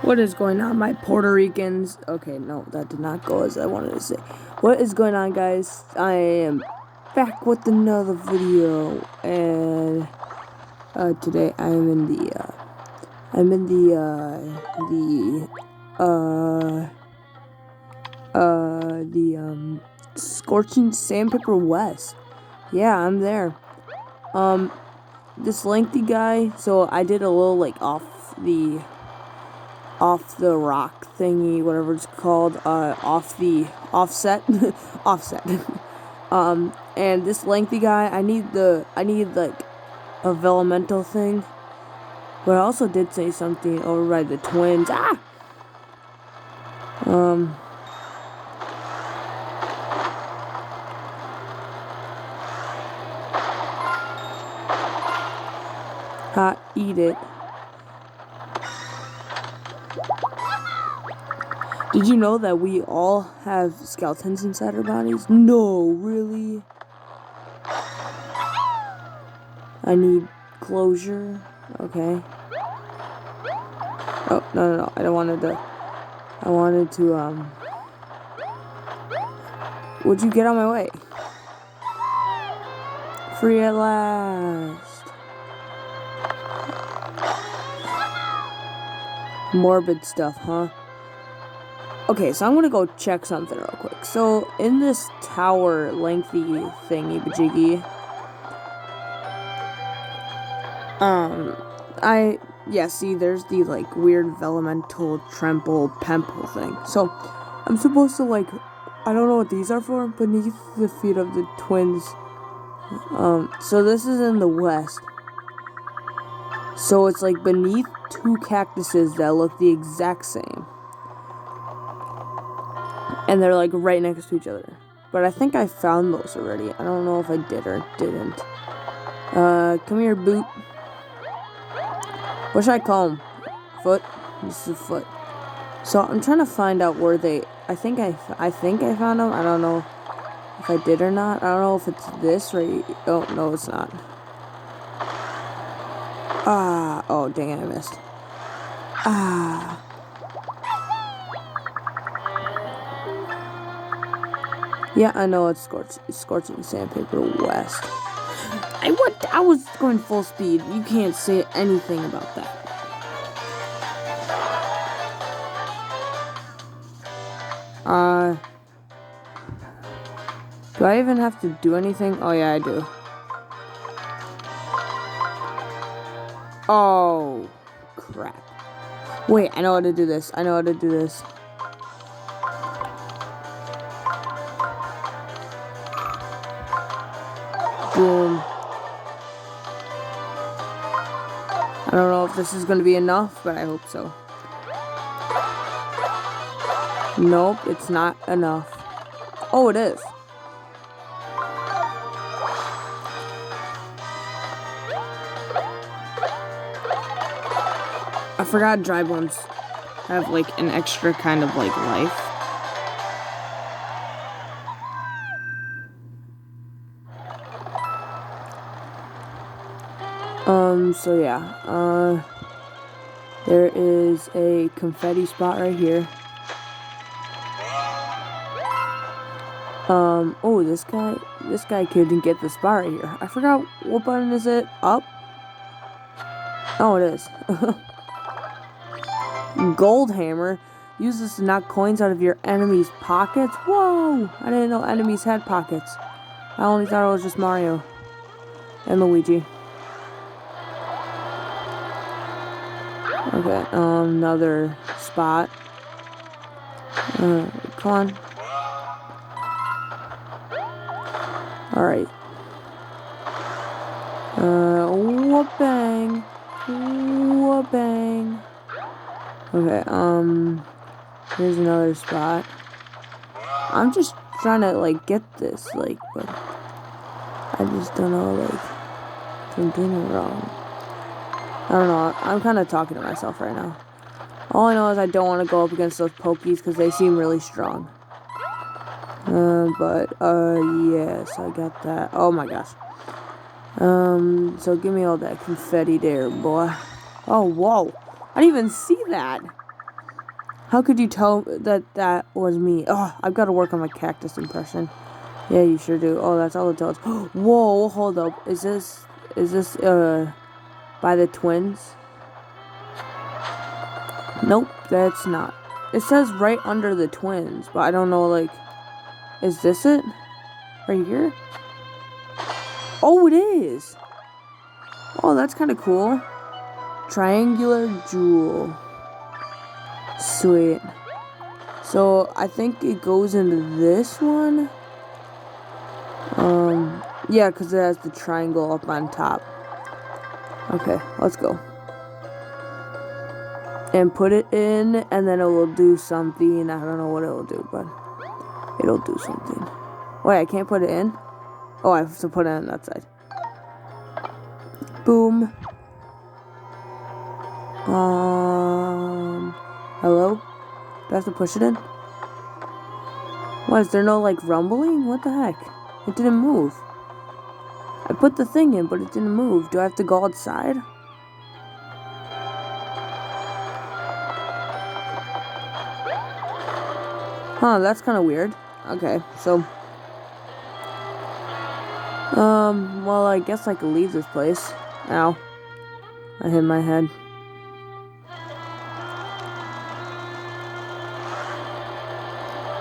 What is going on, my Puerto Ricans? Okay, no, that did not go as I wanted to say. What is going on, guys? I am back with another video, and today I am in the Scorching Sandpaper West. Yeah, I'm there. This lengthy guy. So I did a little like off the rock thingy, whatever it's called, off the offset, offset. And this lengthy guy, I need like a vellumental thing. But I also did say something over by the twins. Eat it. Did you know that we all have skeletons inside our bodies? No, really? I need closure. Okay. Oh, no. I wanted to, would you get on my way? Free at last. Morbid stuff, huh? Okay, so I'm gonna go check something real quick. So, in this tower lengthy thingy-bajiggy, see, there's the, like, weird vellumental tremple pemple thing. So, I'm supposed to, like, I don't know what these are for, beneath the feet of the twins. So this is in the west. So it's, like, beneath two cactuses that look the exact same. And they're, like, right next to each other. But I think I found those already. I don't know if I did or didn't. Come here, Boot. What should I call him? Foot? This is Foot. So, I'm trying to find out where they... I think I found them. I don't know if I did or not. I don't know if it's this right... Oh, no, it's not. Oh, dang it, I missed. Yeah, I know it's Scorching Sandpaper West. I was going full speed. You can't say anything about that. Do I even have to do anything? Oh, yeah, I do. Oh, crap. Wait, I know how to do this. Boom. I don't know if this is going to be enough, but I hope so. Nope, it's not enough. Oh, it is. I forgot dry bones have, like, an extra kind of, like, life. So yeah, there is a confetti spot right here. Oh, this guy couldn't get the spot right here. I forgot, what button is it? Up? Oh, it is. Gold hammer. Use this to knock coins out of your enemies' pockets. Whoa! I didn't know enemies had pockets. I only thought it was just Mario and Luigi. Okay, another spot. Come on. Alright. Whoop-bang. Whoop-bang. Okay, here's another spot. I'm just trying to, like, get this, like, but I just don't know, like, if I'm doing it wrong. I don't know, I'm kind of talking to myself right now. All I know is I don't want to go up against those Pokies because they seem really strong. Yes, I got that. Oh my gosh. So give me all that confetti there, boy. Oh, whoa. I didn't even see that. How could you tell that that was me? Oh, I've got to work on my cactus impression. Yeah, you sure do. Oh, that's all it tells. Whoa, hold up. Is this by the twins? Nope, that's not. It says right under the twins, but I don't know, like, is this it? Right here? Oh, it is! Oh, that's kind of cool. Triangular jewel. Sweet. So, I think it goes into this one. Yeah, because it has the triangle up on top. Okay, let's go. And put it in, and then it will do something. I don't know what it will do, but it'll do something. Wait, I can't put it in? Oh, I have to put it on that side. Boom. Hello? Do I have to push it in? What, is there no, like, rumbling? What the heck? It didn't move. I put the thing in, but it didn't move. Do I have to go outside? Huh, that's kind of weird. Okay, so... well, I guess I could leave this place. Ow. I hit my head.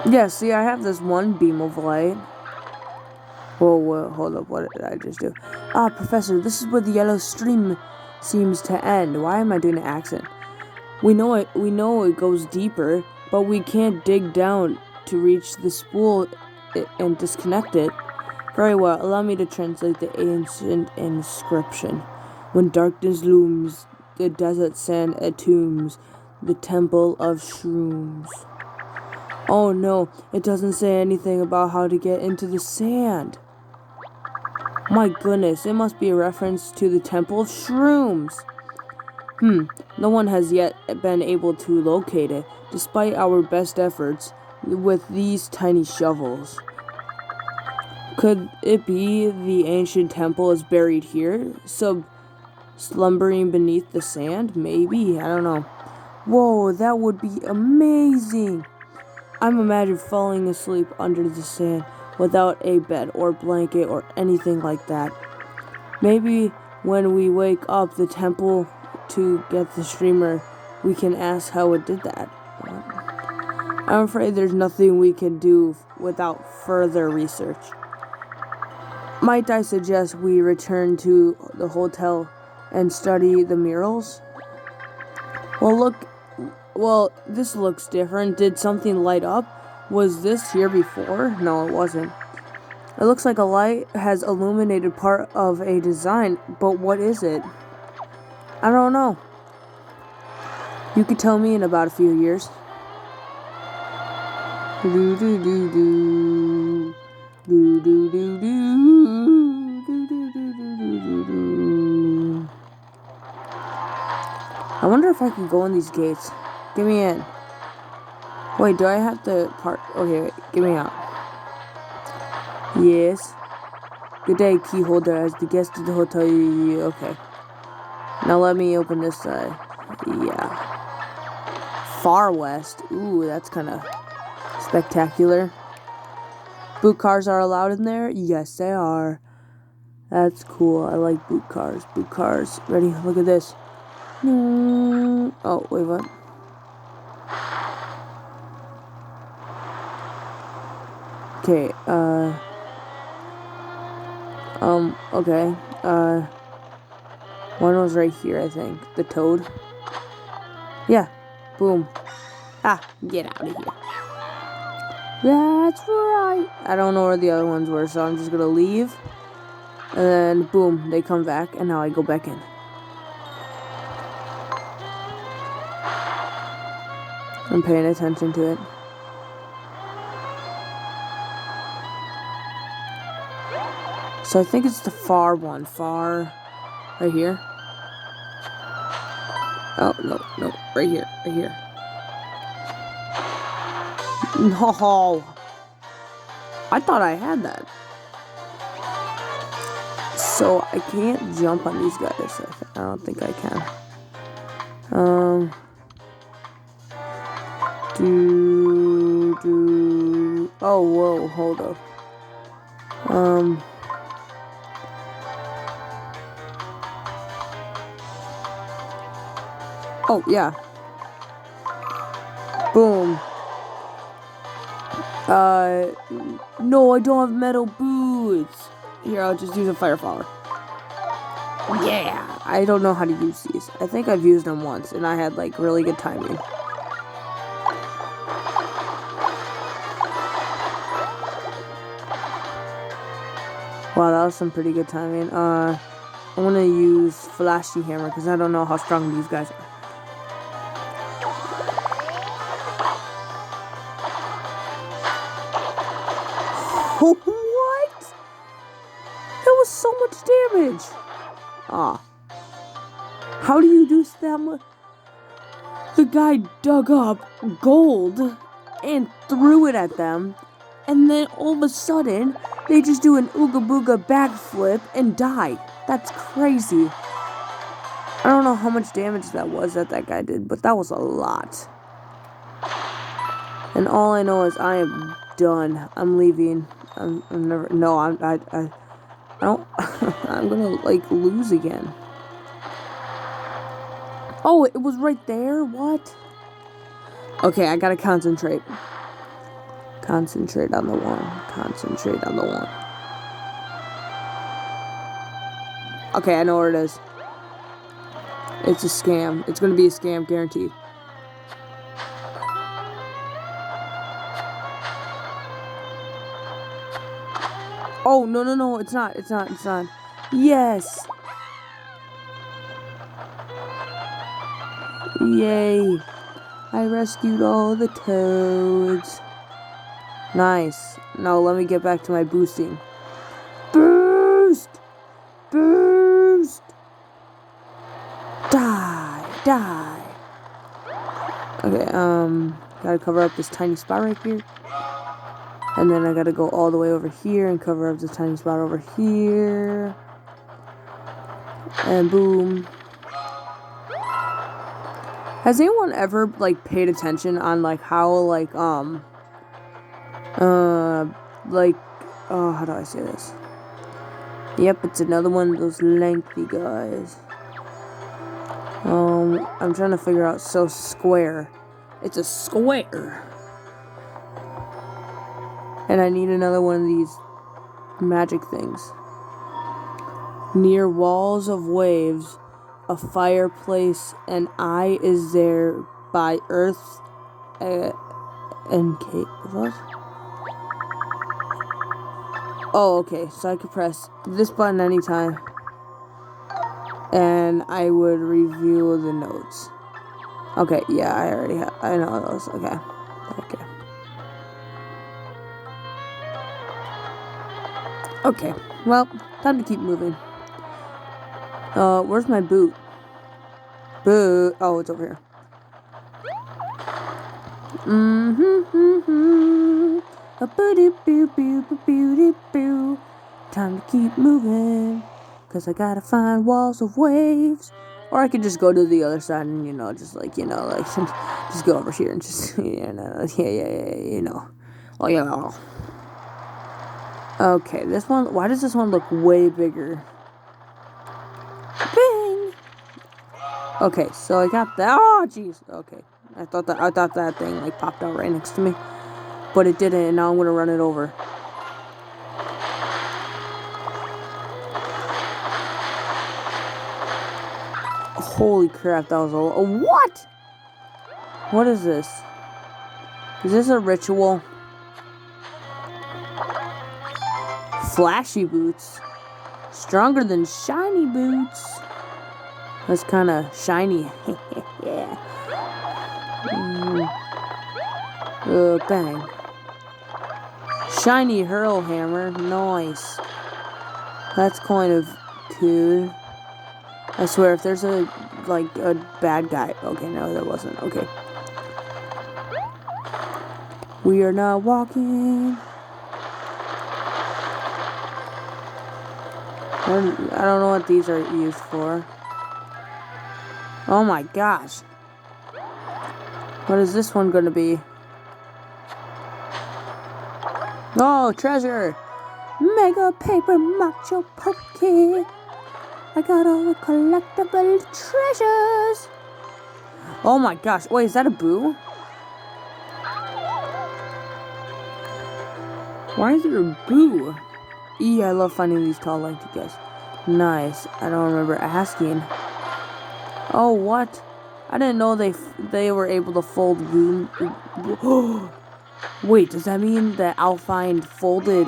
Yeah, see, I have this one beam of light. Whoa, hold up, what did I just do? Ah, Professor, this is where the yellow stream seems to end. Why am I doing an accent? We know it goes deeper, but we can't dig down to reach the spool and disconnect it. Very well, allow me to translate the ancient inscription. When darkness looms, the desert sand entombs the temple of shrooms. Oh no, it doesn't say anything about how to get into the sand. My goodness, it must be a reference to the temple of shrooms. No one has yet been able to locate it, despite our best efforts with these tiny shovels. Could it be the ancient temple is buried here, slumbering beneath the sand? Maybe, I don't know. Whoa, that would be amazing! I'm imagining falling asleep under the sand without a bed or blanket or anything like that. Maybe when we wake up the temple to get the streamer, we can ask how it did that. I'm afraid there's nothing we can do without further research. Might I suggest we return to the hotel and study the murals? Well, this looks different. Did something light up? Was this here before? No, it wasn't. It looks like a light has illuminated part of a design, but what is it? I don't know. You could tell me in about a few years. Do do do do. Do do do do. Do do do do do do. I wonder if I can go in these gates. Get me in. Wait, do I have to park? Okay, wait, get me out. Yes. Good day, key holder. As the guest of the hotel, okay. Now let me open this side. Yeah. Far West. Ooh, that's kind of spectacular. Boot cars are allowed in there? Yes, they are. That's cool. I like boot cars. Boot cars. Ready? Look at this. Oh, wait, what? Okay, okay. One was right here, I think. The toad. Yeah. Boom. Ah, get out of here. That's right. I don't know where the other ones were, so I'm just gonna leave. And then, boom, they come back, and now I go back in. I'm paying attention to it. So I think it's the far one. Far. Right here. Oh, no. Right here. No. I thought I had that. So I can't jump on these guys. I don't think I can. Oh, whoa, hold up. Oh, yeah. Boom. No, I don't have metal boots. Here, I'll just use a fire flower. Yeah. I don't know how to use these. I think I've used them once, and I had, like, really good timing. Wow, that was some pretty good timing. I'm gonna use Flashy Hammer, because I don't know how strong these guys are. What? That was so much damage. How do you do that much? The guy dug up gold and threw it at them, and then all of a sudden, they just do an ooga booga backflip and die. That's crazy. I don't know how much damage that was that guy did, but that was a lot. And all I know is I am done. I'm leaving. I'm never. No, I don't. I'm gonna like lose again. Oh, it was right there. What? Okay, I gotta concentrate. Concentrate on the one. Concentrate on the one. Okay, I know where it is. It's a scam. It's gonna be a scam, guaranteed. Oh, no, it's not. It's not. Yes! Yay! I rescued all the toads. Nice. Now let me get back to my boosting. Boost! Boost! Die! Okay, gotta cover up this tiny spot right here. And then I gotta go all the way over here and cover up this tiny spot over here. And boom. Has anyone ever, like, paid attention on, like, how, like, how do I say this? Yep, it's another one of those lengthy guys. I'm trying to figure out, so square. It's a square. And I need another one of these magic things. Near walls of waves, a fireplace, and I is there by earth and cave. What? Oh, okay. So I could press this button anytime, and I would review the notes. Okay, yeah, I already have. I know those. Okay. Okay. Well, time to keep moving. Where's my boot? Boot. Oh, it's over here. Time to keep moving, 'cause I gotta find walls of waves. Or I could just go to the other side and, just like, just go over here and just, Oh, yeah. Okay, this one, why does this one look way bigger? Bing! Okay, so I got that. Oh, jeez. Okay. I thought that thing, like, popped out right next to me. But it didn't, and now I'm gonna run it over. Holy crap, that was a... What? What is this? Is this a ritual? Flashy boots. Stronger than shiny boots. That's kind of shiny. Yeah. Bang. Shiny hurl hammer. Nice. That's kind of cool. I swear, if there's a bad guy. Okay, no, there wasn't. Okay. We are now walking. I don't know what these are used for. Oh my gosh. What is this one gonna be? Oh, treasure! Mega paper macho poke. I got all the collectible treasures. Oh my gosh! Wait, is that a boo? Why is there a boo? I love finding these tall lengthy guys. Nice. I don't remember asking. Oh, what? I didn't know they were able to fold boom. Wait, does that mean that I'll find folded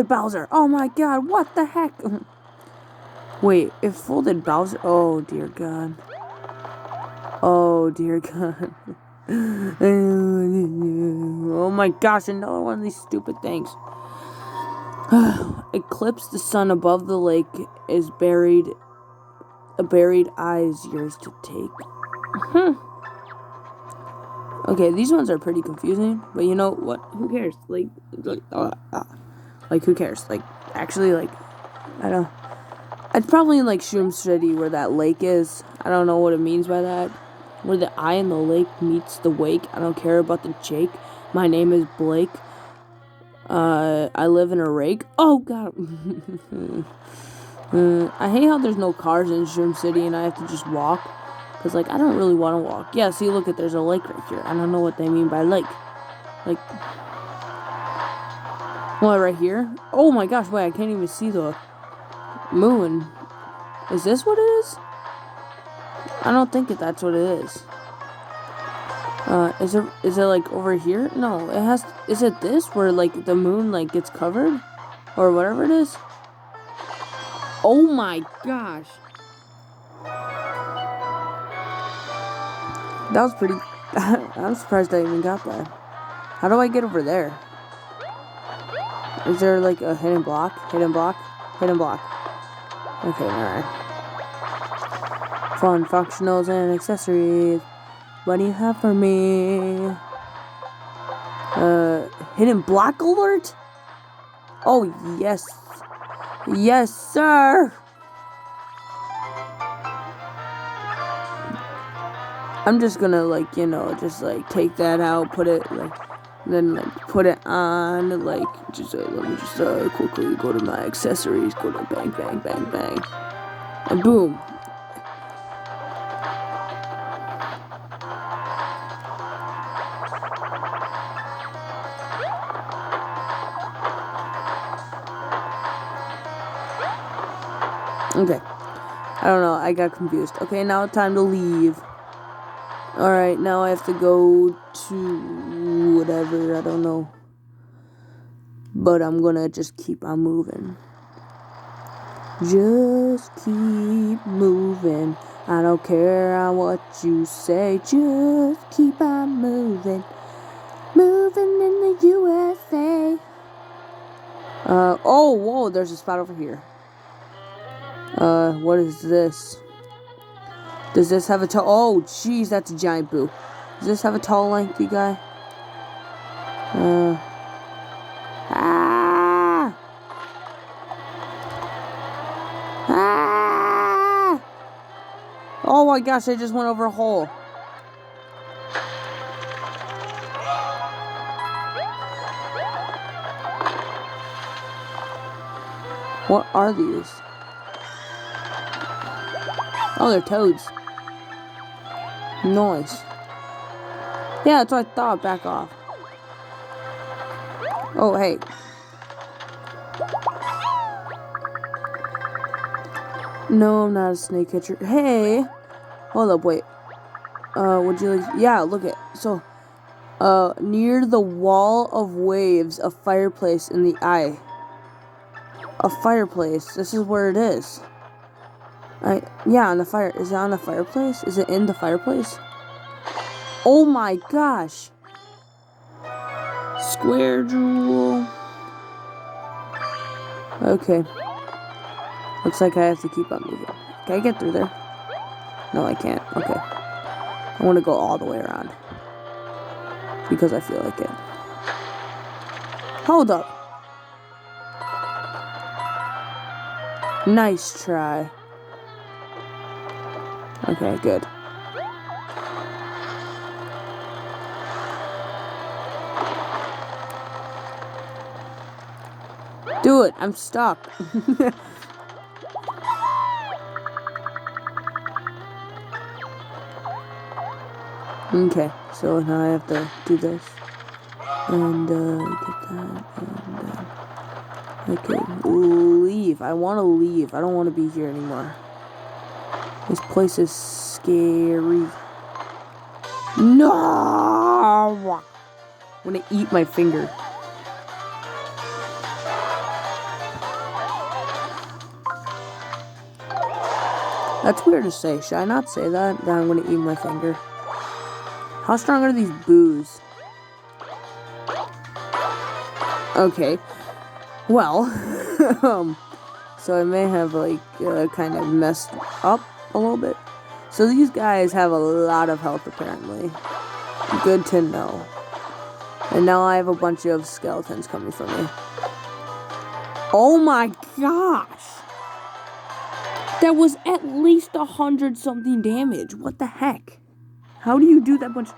Bowser? Oh my god, what the heck? Wait, if folded Bowser... Oh dear god. Oh dear god. Oh my gosh, another one of these stupid things. Eclipse the sun above the lake is buried. A buried eye is yours to take. Okay, these ones are pretty confusing, but you know what? Who cares? Like who cares? Like, actually, like, I don't. It's probably in like Shroom City where that lake is. I don't know what it means by that. Where the eye in the lake meets the wake. I don't care about the Jake. My name is Blake. I live in a rake. Oh god. I hate how there's no cars in Shroom City and I have to just walk. Because, like, I don't really want to walk. Yeah, see, look, there's a lake right here. I don't know what they mean by lake. Like, what, right here? Oh my gosh, wait, I can't even see the moon. Is this what it is? I don't think that's what it is. Is it like over here? No, it has, is it this where like the moon like gets covered? Or whatever it is? Oh my gosh. That was pretty, I'm surprised I even got that. How do I get over there? Is there like a hidden block? Hidden block? Hidden block. Okay, alright. Fun functionals and accessories. What do you have for me? Hidden block alert? Oh, yes. Yes, sir! I'm just gonna, like, you know, just, like, take that out, put it, like, then, like, put it on, like, just, let me just, quickly go to my accessories, go to bang, bang, bang, bang, and boom. Okay. I don't know, I got confused. Okay, now it's time to leave. Alright, now I have to go to whatever, I don't know. But I'm gonna just keep on moving. Just keep moving. I don't care what you say. Just keep on moving. Moving in the USA. Oh, whoa, there's a spot over here. What is this? Does this have a tall... Oh, jeez, that's a giant boo. Does this have a tall, lengthy guy? Ah! Ah! Oh my gosh, I just went over a hole. What are these? Oh, they're toads. Nice. Yeah, that's what I thought. Back off. Oh, hey. No, I'm not a snake catcher. Hey! Hold up, wait. Would you like... Yeah, look at... So, near the wall of waves, a fireplace in the eye. A fireplace. This is where it is. Yeah, on the fire. Is it on the fireplace? Is it in the fireplace? Oh my gosh. Square jewel. Okay. Looks like I have to keep on moving. Can I get through there? No, I can't. Okay. I want to go all the way around. Because I feel like it. Hold up. Nice try. Okay, good. Do it. I'm stuck. Okay, so now I have to do this. And, get that. And, okay, leave. I want to leave. I don't want to be here anymore. This place is scary. No! I'm gonna eat my finger. That's weird to say. Should I not say that? That I'm gonna eat my finger. How strong are these boos? Okay. Well, so I may have like kind of messed up a little bit. So these guys have a lot of health apparently. Good to know. And now I have a bunch of skeletons coming for me. Oh my gosh! That was at least 100 something damage. What the heck? How do you do that much?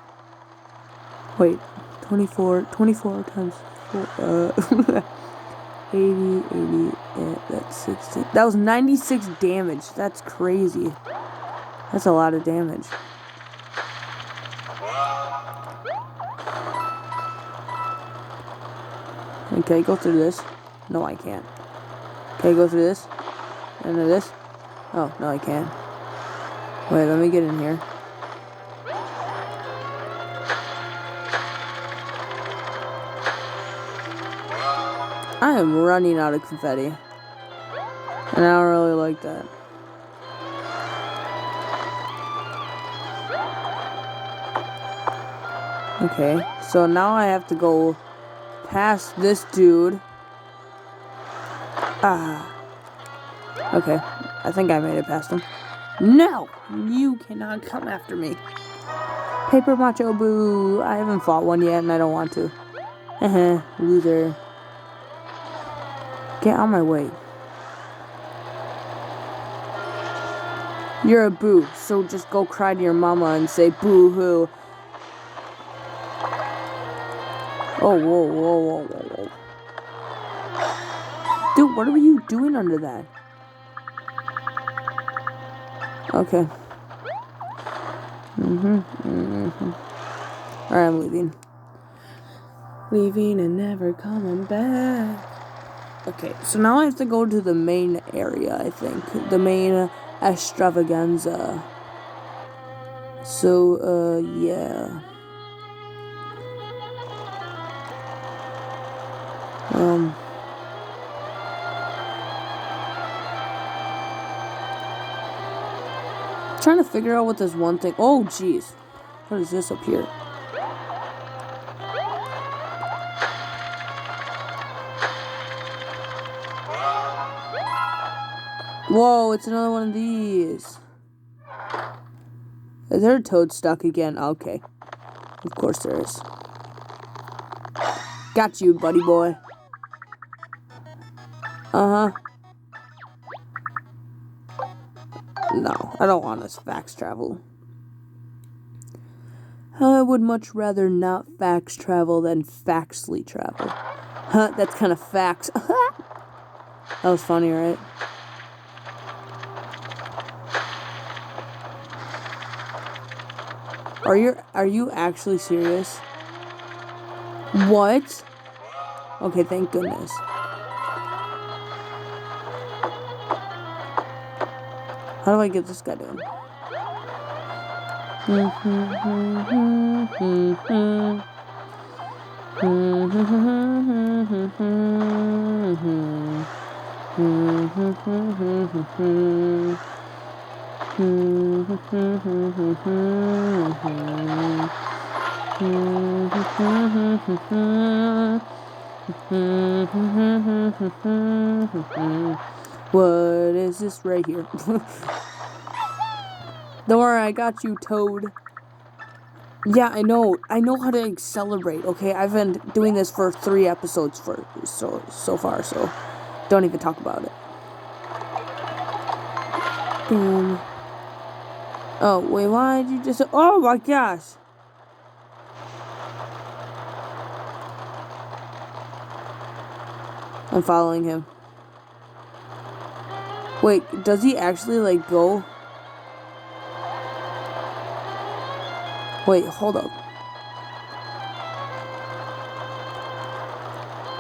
Wait, 24 times 4, 80, that's 60. That was 96 damage. That's crazy. That's a lot of damage. Okay, go through this. No, I can't. Okay, go through this. And then this. Oh, no, I can't. Wait, let me get in here. I am running out of confetti. And I don't really like that. Okay, so now I have to go past this dude. Okay, I think I made it past him. No! You cannot come after me. Paper Macho Boo! I haven't fought one yet and I don't want to. Loser. Get out of my way. You're a boo, so just go cry to your mama and say boo-hoo. Oh, whoa. Dude, what are you doing under that? Okay. Alright, I'm leaving. Leaving and never coming back. Okay, so now I have to go to the main area, I think. The main extravaganza. So, yeah. Trying to figure out what this one thing. Oh, jeez. What is this up here? Whoa, it's another one of these. Is there a toad stuck again? Okay. Of course there is. Got you, buddy boy. No, I don't want us fax travel. I would much rather not fax travel than faxly travel. Huh, that's kind of fax. That was funny, right? Are you actually serious? What? Okay, thank goodness. How do I get this guy down? What is this right here? Don't worry, I got you, Toad. Yeah, I know how to accelerate, okay? I've been doing this for 3 episodes so far, so don't even talk about it. Boom. Oh, wait, why did you just... Oh my gosh! I'm following him. Wait, does he actually, like, go? Wait, hold up.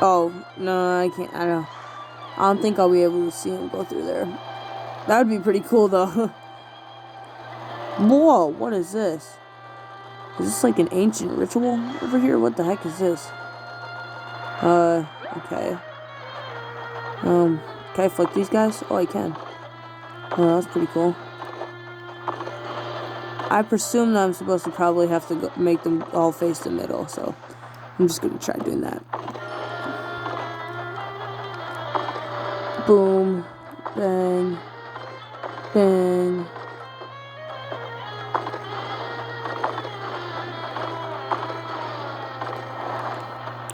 Oh, no, I can't. I don't think I'll be able to see him go through there. That would be pretty cool, though. Whoa, what is this? Is this like an ancient ritual over here? What the heck is this? Okay. Can I flick these guys? Oh, I can. Oh, that's pretty cool. I presume that I'm supposed to probably have to make them all face the middle, so I'm just gonna try doing that. Boom. Bang. Bang.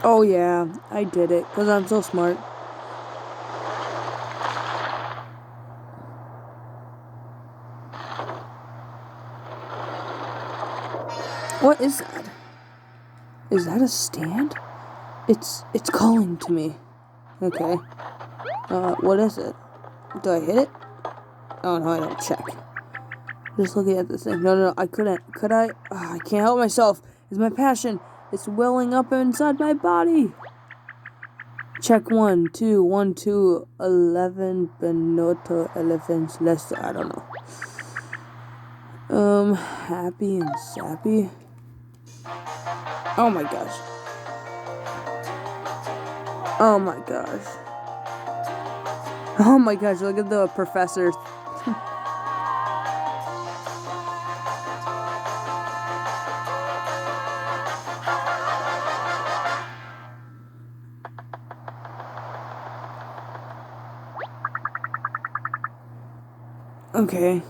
Oh yeah, I did it, because I'm so smart. What is that? Is that a stand? It's calling to me. Okay. What is it? Do I hit it? Oh no, I don't check. Just looking at this thing. No, I couldn't. Could I? Oh, I can't help myself. It's my passion. It's welling up inside my body. Check 1, 2, 1, 2, 11 Benoto elephants less. I don't know. Happy and sappy. Oh my gosh. Oh my gosh. Oh my gosh, look at the professor. Okay.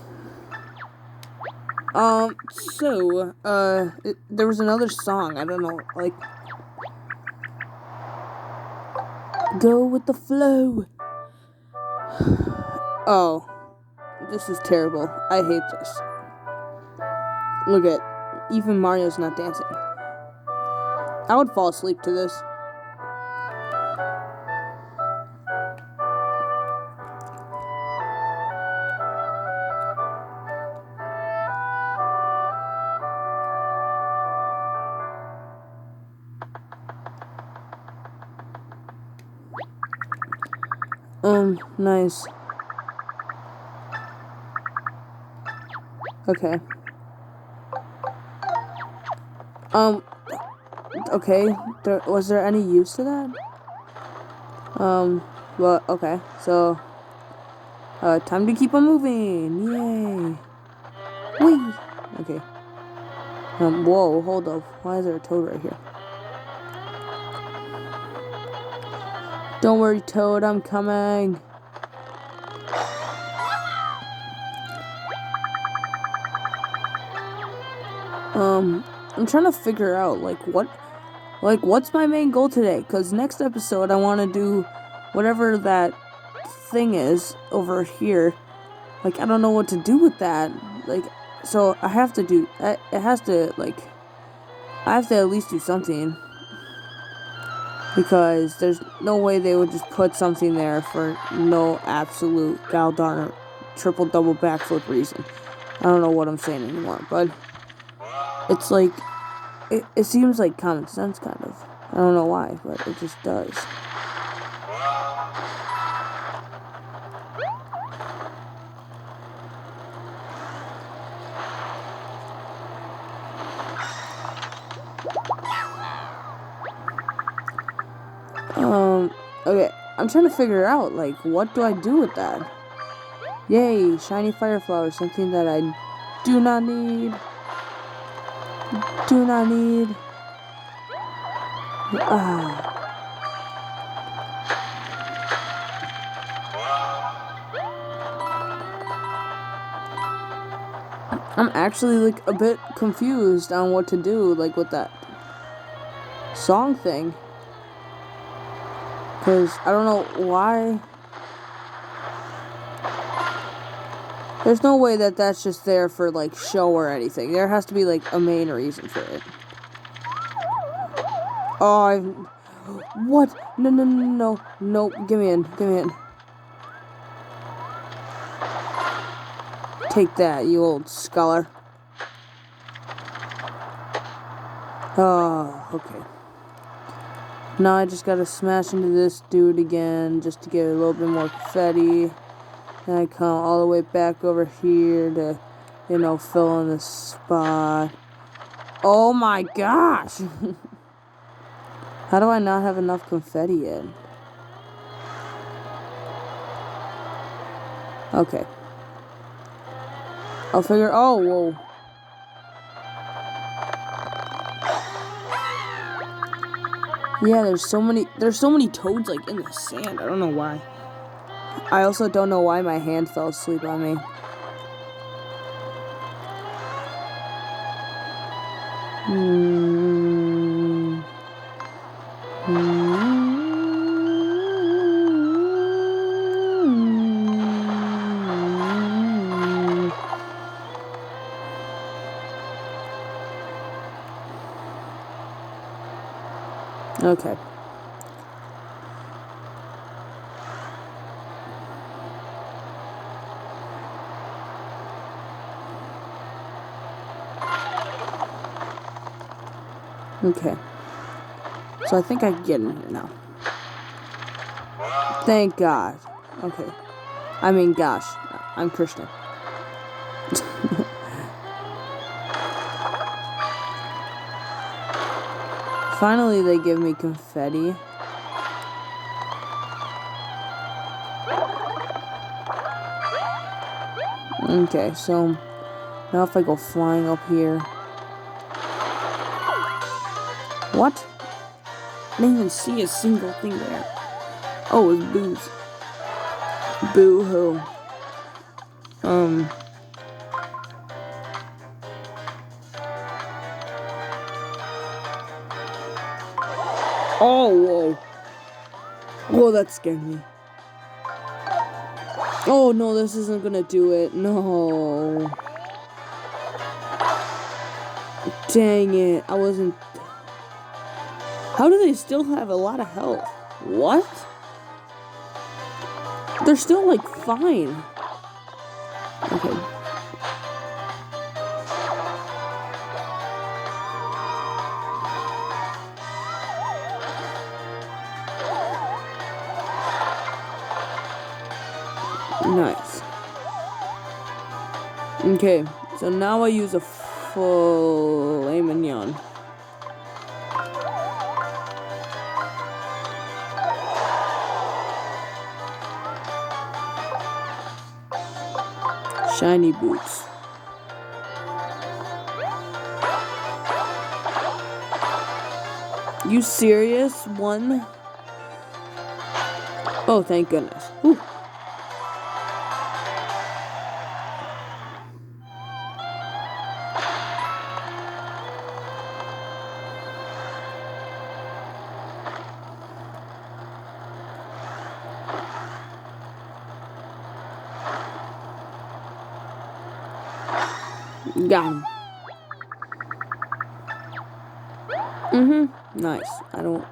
There was another song, I don't know, like, go with the flow. Oh, this is terrible. I hate this. Look at, even Mario's not dancing. I would fall asleep to this. Nice. Okay. Okay. Was there any use to that? Well, okay. So, time to keep on moving. Yay. Whee! Okay. Whoa, hold up. Why is there a toad right here? Don't worry, Toad, I'm coming. I'm trying to figure out, what's my main goal today? Because next episode, I want to do whatever that thing is over here. Like, I don't know what to do with that. Like, so I have to do, it has to, like, I have to at least do something. Because there's no way they would just put something there for no absolute god darn triple double backflip reason. I don't know what I'm saying anymore, but it's like, it seems like common sense, kind of. I don't know why, but it just does. Okay, I'm trying to figure out, like, what do I do with that? Yay, shiny fire flower, something that I do not need. Do not need. I'm actually, like, a bit confused on what to do, like, with that song thing. Because I don't know why. There's no way that that's just there for, like, show or anything. There has to be, like, a main reason for it. Oh, What? No, no, no, no, no. Give me in. Give me in. Take that, you old scholar. Oh, okay. Now I just gotta smash into this dude again just to get a little bit more confetti. And I come all the way back over here to, you know, fill in the spot. Oh my gosh! How do I not have enough confetti in? Okay. I'll figure. Oh, whoa. Yeah, there's so many toads like in the sand. I don't know why. I also don't know why my hand fell asleep on me. Okay. Okay. So I think I can get in here now. Thank God. Okay. I mean, gosh. I'm Christian. Finally, they give me confetti. Okay, so now if I go flying up here. What? I didn't even see a single thing there. Oh, it's booze. Boo-hoo. Oh, whoa. Whoa, that scared me. Oh, no, this isn't gonna do it. No. Dang it. I wasn't... How do they still have a lot of health? What? They're still, like, fine. Okay. Nice. Okay, so now I use a full mignon. Shiny boots. You serious? One? Oh, thank goodness. Whew. Got him. Nice. I don't...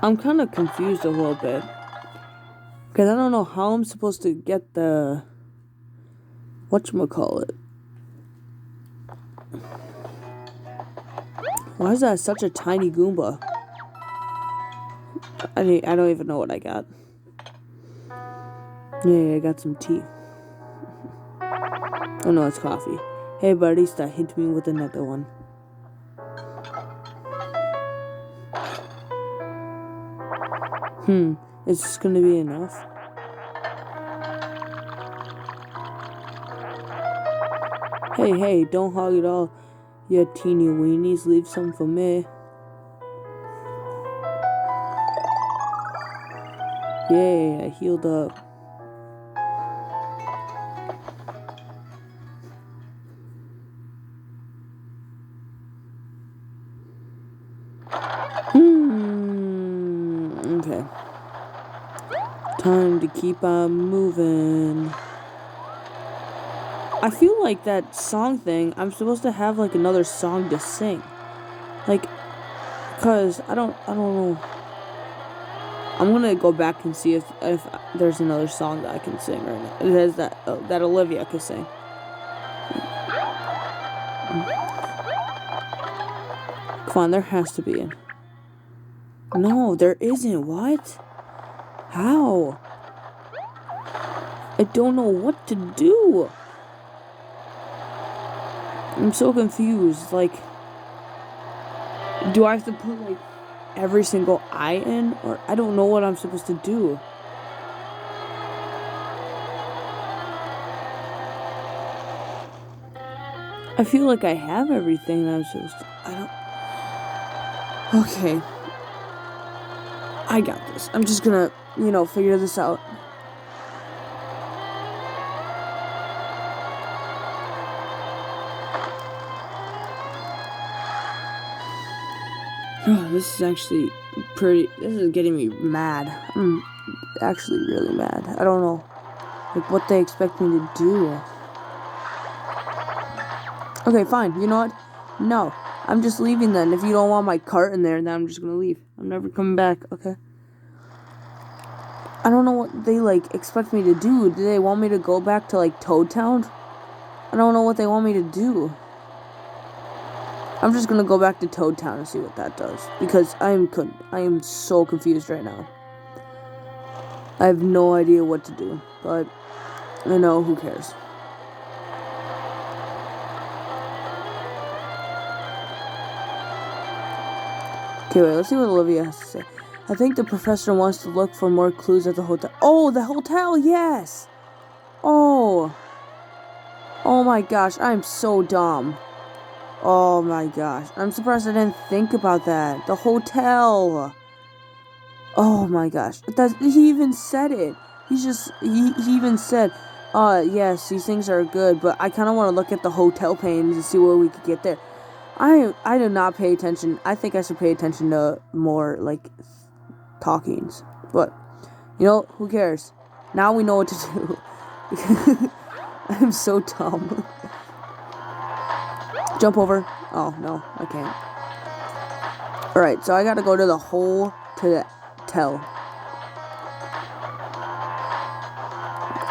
I'm kind of confused a little bit. Because I don't know how I'm supposed to get the... Whatchamacallit? Why is that such a tiny Goomba? I don't even know what I got. Yeah, I got some tea. Oh no, it's coffee. Hey buddy, stop hitting me with another one. Is this gonna be enough? Hey, don't hog it all, you teeny weenies. Leave some for me. Yay, I healed up. Okay. Time to keep on moving. I feel like that song thing, I'm supposed to have like another song to sing. Like, cause I don't know. I'm gonna go back and see if there's another song that I can sing right now. It has that Olivia can sing. Come on, there has to be. No, there isn't. What? How? I don't know what to do. I'm so confused. Like, do I have to put like every single I in? Or I don't know what I'm supposed to do. I feel like I have everything that I'm supposed to. Okay. I got this. I'm just gonna, figure this out. Oh, this is actually this is getting me mad. I'm actually really mad. I don't know, like, what they expect me to do. Okay, fine. You know what? No. I'm just leaving then. If you don't want my cart in there, then I'm just gonna leave. I'm never coming back, okay? I don't know what they, like, expect me to do. Do they want me to go back to, like, Toad Town? I don't know what they want me to do. I'm just gonna go back to Toad Town and see what that does. Because I am so confused right now. I have no idea what to do. But, I know, who cares? Okay, wait, let's see what Olivia has to say. I think the professor wants to look for more clues at the hotel. Oh, the hotel, yes! Oh. Oh my gosh, I'm so dumb. Oh my gosh. I'm surprised I didn't think about that. The hotel. Oh my gosh. He even said it. He even said, yes, these things are good, but I kind of want to look at the hotel panes and see where we could get there. I do not pay attention. I think I should pay attention to more, like, talkings. But, who cares? Now we know what to do. I'm so dumb. Jump over. Oh, no, I can't. Alright, so I gotta go to the hotel.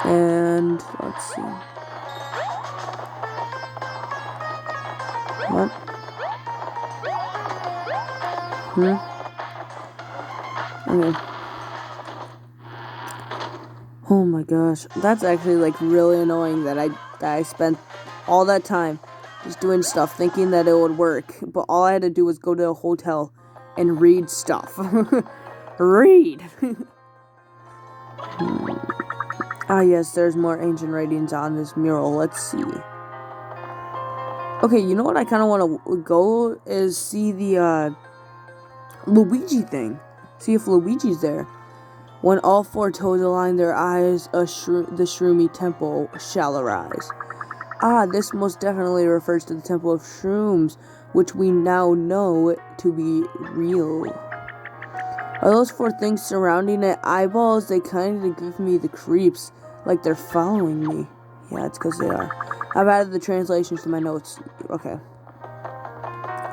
And, let's see. What? Okay. Oh my gosh. That's actually, like, really annoying that I spent all that time just doing stuff thinking that it would work. But all I had to do was go to a hotel and read stuff. Read! Ah, yes, there's more ancient writings on this mural. Let's see. Okay, you know what I kind of want to go is see the, Luigi thing. See if Luigi's there. When all four toads align their eyes, the Shroomy Temple shall arise. Ah, this most definitely refers to the Temple of Shrooms, which we now know to be real. Are those four things surrounding it eyeballs? They kind of give me the creeps, like they're following me. Yeah, it's because they are. I've added the translations to my notes. Okay.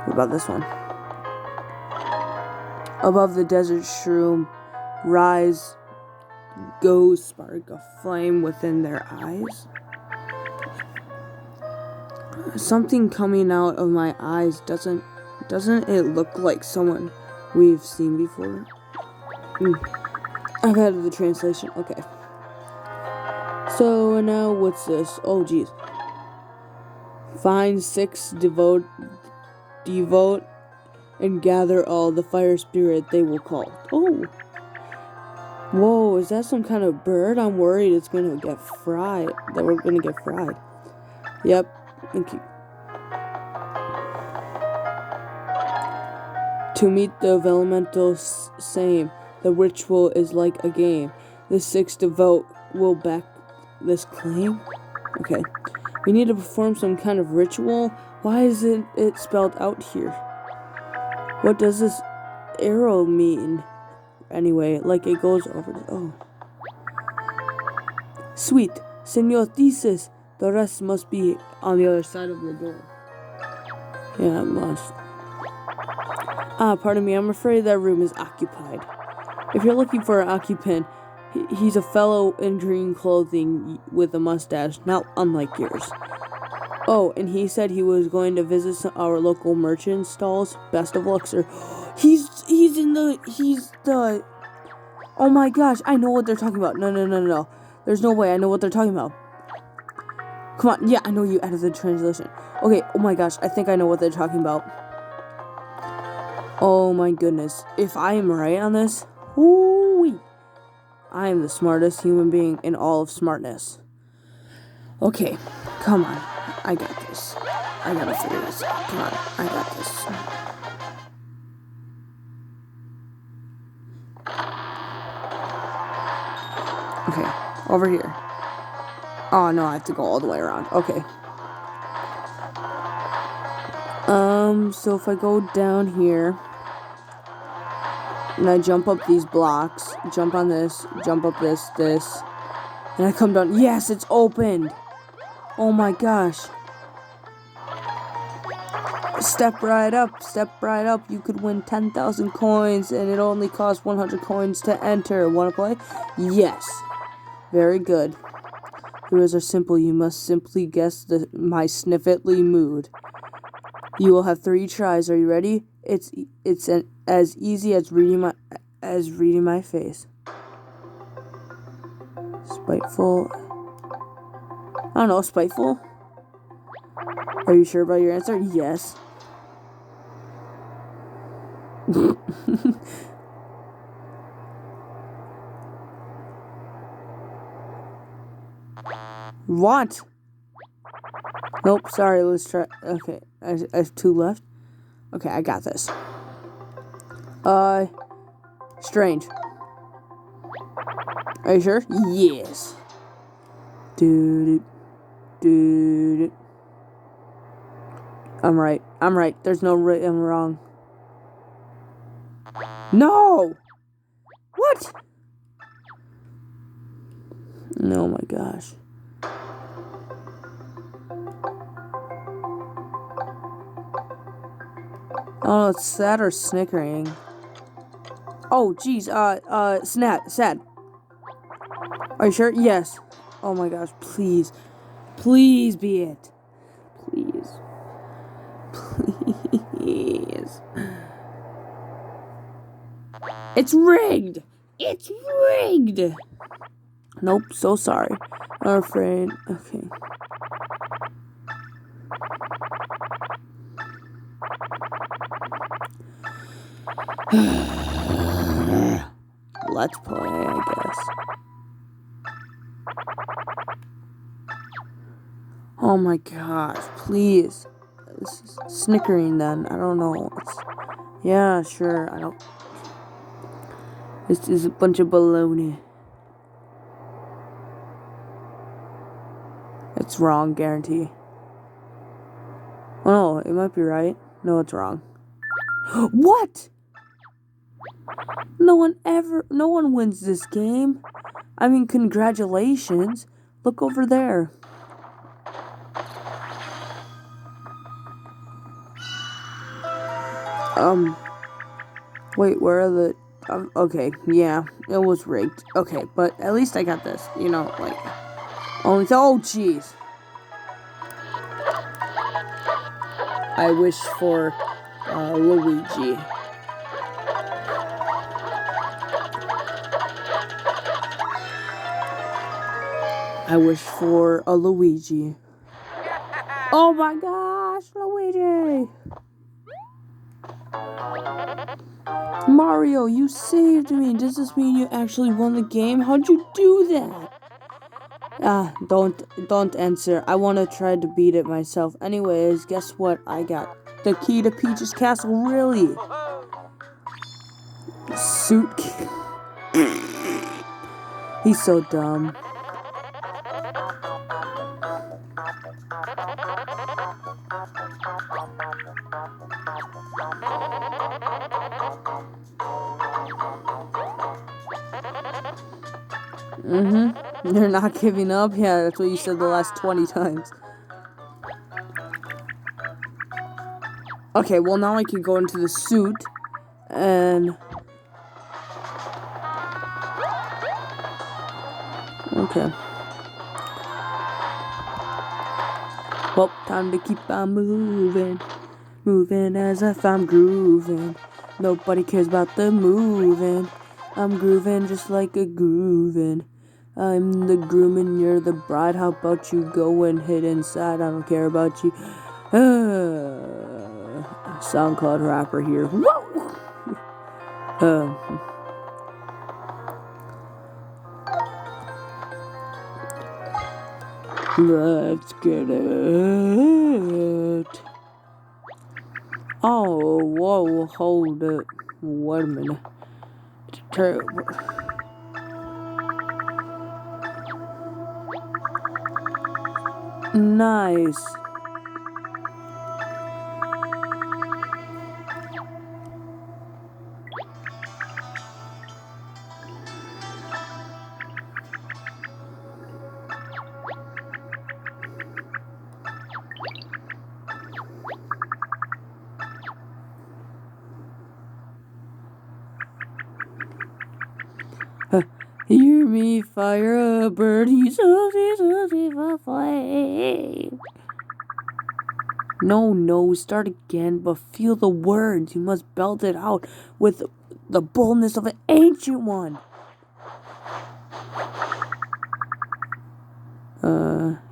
What about this one? Above the desert shroom, rise, go spark a flame within their eyes. Something coming out of my eyes doesn't it look like someone we've seen before? I've added the translation. Okay. So now what's this? Oh geez. Find 6, devote, and gather all the fire spirit they will call. Oh. Whoa, is that some kind of bird? I'm worried it's gonna get fried. That we're gonna get fried. Yep. Thank you. To meet the elemental same, the ritual is like a game. The 6 devote will back this claim. Okay. We need to perform some kind of ritual. Why isn't it spelled out here? What does this arrow mean? Anyway, like it goes over the... Oh. Sweet. Senor Thesis. The rest must be on the other side of the door. Yeah, it must. Pardon me, I'm afraid that room is occupied. If you're looking for an occupant, he's a fellow in green clothing with a mustache, not unlike yours. Oh, and he said he was going to visit our local merchant stalls. Best of luck, sir. He's the... Oh my gosh, I know what they're talking about. No. There's no way I know what they're talking about. Come on, yeah, I know you added the translation. Okay, oh my gosh, I think I know what they're talking about. Oh my goodness. If I am right on this, whoo-wee, I am the smartest human being in all of smartness. Okay, come on. I got this. I gotta figure this out. Come on, I got this. Okay, over here. Oh no, I have to go all the way around. Okay. So if I go down here, and I jump up these blocks, jump on this, jump up this, and I come down. Yes, it's opened! Oh my gosh. Step right up. You could win 10,000 coins, and it only costs 100 coins to enter. Wanna play? Yes. Very good. The rules are simple. You must simply guess my sniffetly mood. You will have 3 tries. Are you ready? It's as easy as reading my face. Spiteful. I don't know, spiteful? Are you sure about your answer? Yes. What? Nope, sorry, let's try. Okay, I have 2 left. Okay, I got this. Strange. Are you sure? Yes. Dude. I'm right. There's no right and wrong. No! What? Oh my gosh. Oh, it's sad or snickering. Oh, geez. Sad. Are you sure? Yes. Oh my gosh, please. Please be it. Please. Please. It's rigged! It's rigged! Nope, so sorry. I'm afraid. Okay. Let's play, I guess. Oh my gosh, please. This is snickering then. I don't know. Yeah, sure. I don't. This is a bunch of baloney. It's wrong, guarantee. Oh, no, it might be right. No, it's wrong. What? No one wins this game. I mean, congratulations. Look over there. Wait, where are the... okay, yeah, it was rigged. Okay, but at least I got this, you know, like... oh, jeez. I wish for, Luigi. I wish for a Luigi. Oh my gosh, Luigi! Mario, you saved me. Does this mean you actually won the game? How'd you do that? Don't answer. I want to try to beat it myself. Anyways, guess what I got? The key to Peach's castle, really? Suit. He's so dumb. You're not giving up? Yeah, that's what you said the last 20 times. Okay, well now I can go into the suit and... Okay. Well, time to keep on moving. Moving as if I'm grooving. Nobody cares about the moving. I'm grooving just like a grooving. I'm the groom and you're the bride. How about you go and hit inside? I don't care about you. SoundCloud rapper here. Whoa! Let's get it. Oh, whoa, hold it. Wait a minute. Nice. Hear me fire a bird, he's so for flame. No, start again, but feel the words. You must belt it out with the boldness of an ancient one.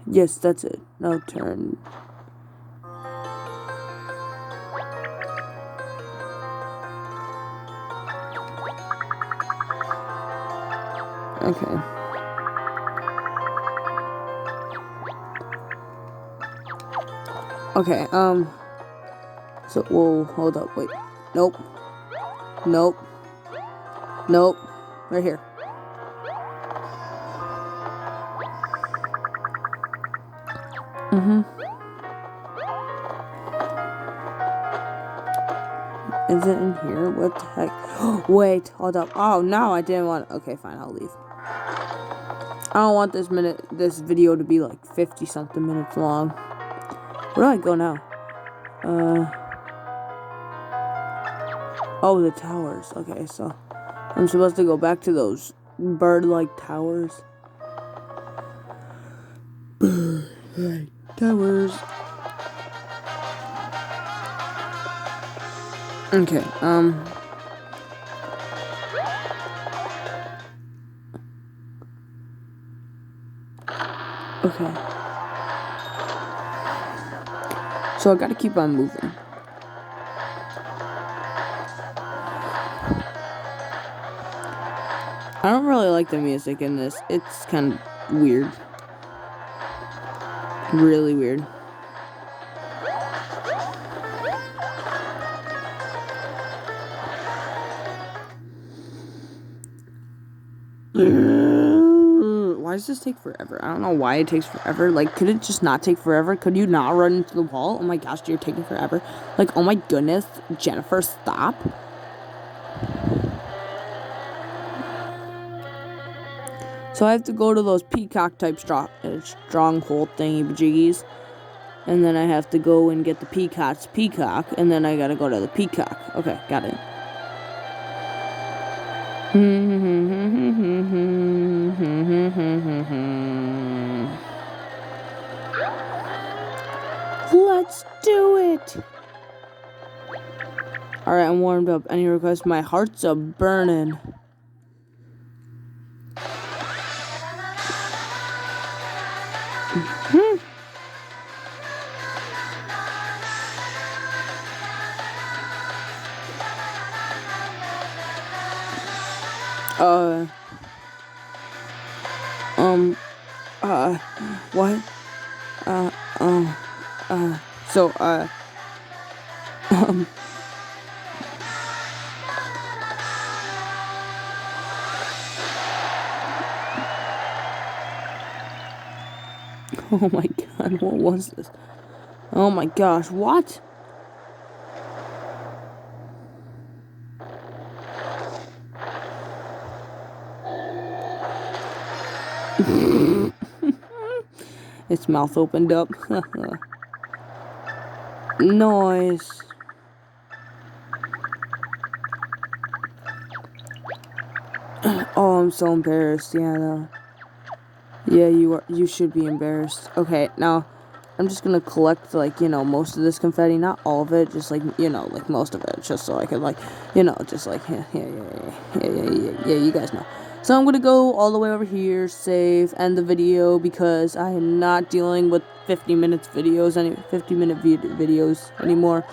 Yes, that's it. Now turn. Okay. Okay, so, whoa, hold up, wait. Nope. Right here. Is it in here? What the heck? Wait, hold up. Oh, no, I didn't want... Okay, fine, I'll leave. I don't want this video to be like 50-something minutes long. Where do I go now? Oh, the towers. Okay, so I'm supposed to go back to those bird-like towers. Bird-like towers. Okay, okay. So I gotta keep on moving. I don't really like the music in this. It's kind of weird. Really weird. Why does this take forever? I don't know why it takes forever. Like, could it just not take forever? Could you not run into the wall? Oh my gosh, you're taking forever. Like, oh my goodness, Jennifer, stop. So I have to go to those peacock type stronghold thingy-majiggies. And then I have to go and get the peacock. And then I gotta go to the peacock. Okay, got it. Let's do it! Alright, I'm warmed up. Any requests? My heart's a burning. What? So, oh my god, what was this? Oh my gosh, what? Its mouth opened up. Nice. Oh, I'm so embarrassed. Yeah, no. Yeah, you are. You should be embarrassed. Okay, now I'm just gonna collect, like, you know, most of this confetti, not all of it, just like, you know, like most of it, just so I could, like, you know, just like, yeah, you guys know. So I'm gonna go all the way over here, save, end the video, because I am not dealing with 50-minute videos anymore.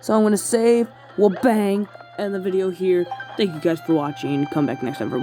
So I'm gonna save, well, bang, end the video here. Thank you guys for watching. Come back next time for more.